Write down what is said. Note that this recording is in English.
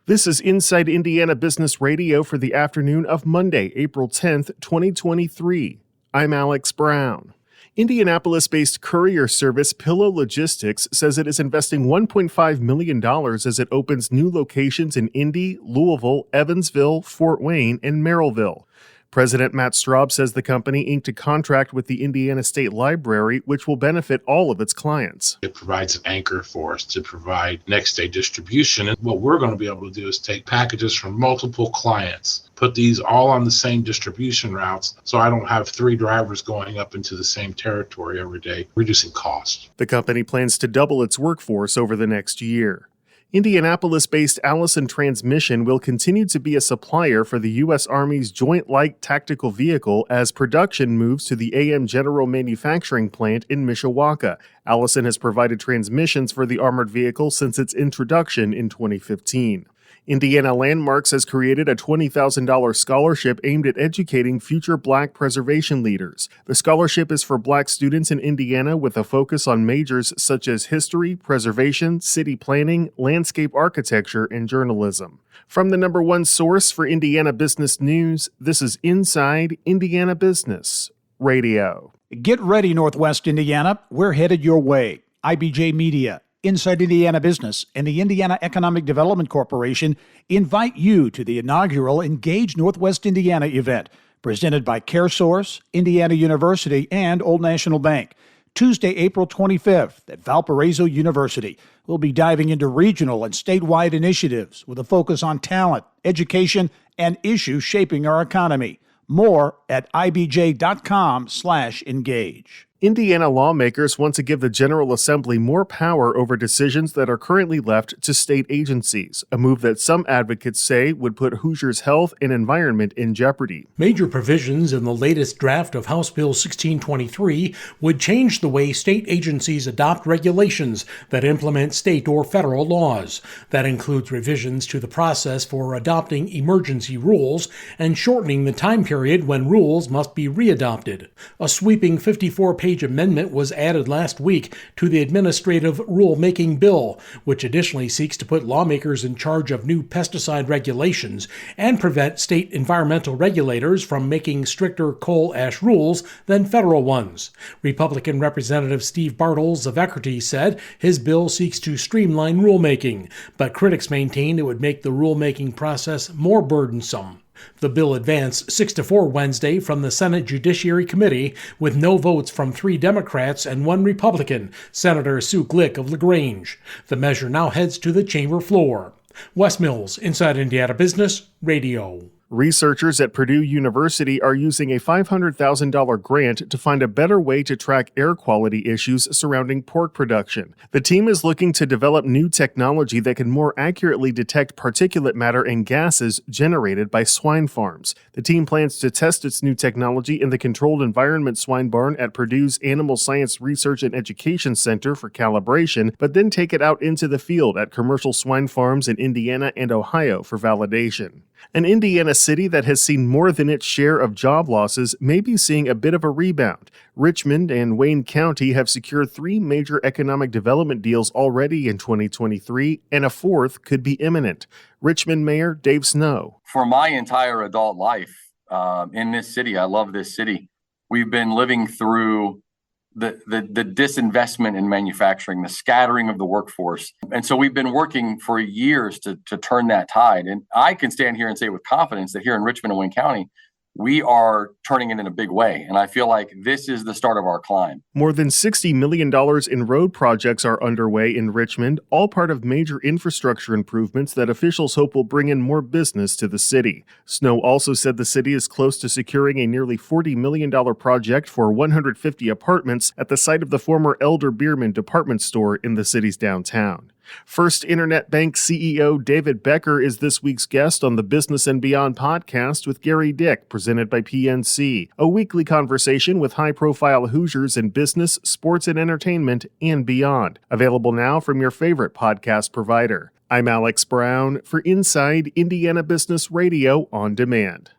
This is Inside Indiana Business Radio for the afternoon of Monday, April 10th, 2023. I'm Alex Brown. Indianapolis-based courier service Pillow Logistics says it is investing $1.5 million as it opens new locations in Indy, Louisville, Evansville, Fort Wayne, and Merrillville. President Matt Straub says the company inked a contract with the Indiana State Library, which will benefit all of its clients. It provides an anchor for us to provide next-day distribution. And what we're going to be able to do is take packages from multiple clients, put these all on the same distribution routes, so I don't have 3 drivers going up into the same territory every day, reducing costs. The company plans to double its workforce over the next year. Indianapolis-based Allison Transmission will continue to be a supplier for the U.S. Army's Joint Light Tactical Vehicle as production moves to the AM General Manufacturing Plant in Mishawaka. Allison has provided transmissions for the armored vehicle since its introduction in 2015. Indiana Landmarks has created a $20,000 scholarship aimed at educating future Black preservation leaders. The scholarship is for Black students in Indiana with a focus on majors such as history, preservation, city planning, landscape architecture, and journalism. From the number one source for Indiana business news, this is Inside Indiana Business Radio. Get ready, Northwest Indiana. We're headed your way. IBJ Media, Inside Indiana Business, and the Indiana Economic Development Corporation invite you to the inaugural Engage Northwest Indiana event, presented by CareSource, Indiana University, and Old National Bank. Tuesday, April 25th at Valparaiso University. We'll be diving into regional and statewide initiatives with a focus on talent, education, and issues shaping our economy. More at ibj.com/engage. Indiana lawmakers want to give the General Assembly more power over decisions that are currently left to state agencies, a move that some advocates say would put Hoosiers' health and environment in jeopardy. Major provisions in the latest draft of House Bill 1623 would change the way state agencies adopt regulations that implement state or federal laws. That includes revisions to the process for adopting emergency rules and shortening the time period when rules must be readopted. A sweeping 54-page amendment was added last week to the Administrative Rulemaking Bill, which additionally seeks to put lawmakers in charge of new pesticide regulations and prevent state environmental regulators from making stricter coal ash rules than federal ones. Republican Representative Steve Bartles of Eckerty said his bill seeks to streamline rulemaking, but critics maintain it would make the rulemaking process more burdensome. The bill advanced 6-4 Wednesday from the Senate Judiciary Committee with no votes from 3 Democrats and 1 Republican, Senator Sue Glick of LaGrange. The measure now heads to the chamber floor. Wes Mills, Inside Indiana Business Radio. Researchers at Purdue University are using a $500,000 grant to find a better way to track air quality issues surrounding pork production. The team is looking to develop new technology that can more accurately detect particulate matter and gases generated by swine farms. The team plans to test its new technology in the Controlled Environment Swine Barn at Purdue's Animal Science Research and Education Center for calibration, but then take it out into the field at commercial swine farms in Indiana and Ohio for validation. An Indiana city that has seen more than its share of job losses may be seeing a bit of a rebound. Richmond and Wayne County have secured 3 major economic development deals already in 2023, and a 4th could be imminent. Richmond Mayor Dave Snow. For my entire adult life in this city, I love this city. We've been living through the disinvestment in manufacturing, the scattering of the workforce. And so we've been working for years to turn that tide. And I can stand here and say with confidence that here in Richmond and Wayne County, we are turning it in a big way. And I feel like this is the start of our climb. More than $60 million in road projects are underway in Richmond, all part of major infrastructure improvements that officials hope will bring in more business to the city. Snow also said the city is close to securing a nearly $40 million project for 150 apartments at the site of the former Elder Bierman department store in the city's downtown. First Internet Bank CEO David Becker is this week's guest on the Business and Beyond podcast with Gary Dick, presented by PNC, a weekly conversation with high-profile Hoosiers in business, sports, and entertainment, and beyond. Available now from your favorite podcast provider. I'm Alex Brown for Inside Indiana Business Radio on Demand.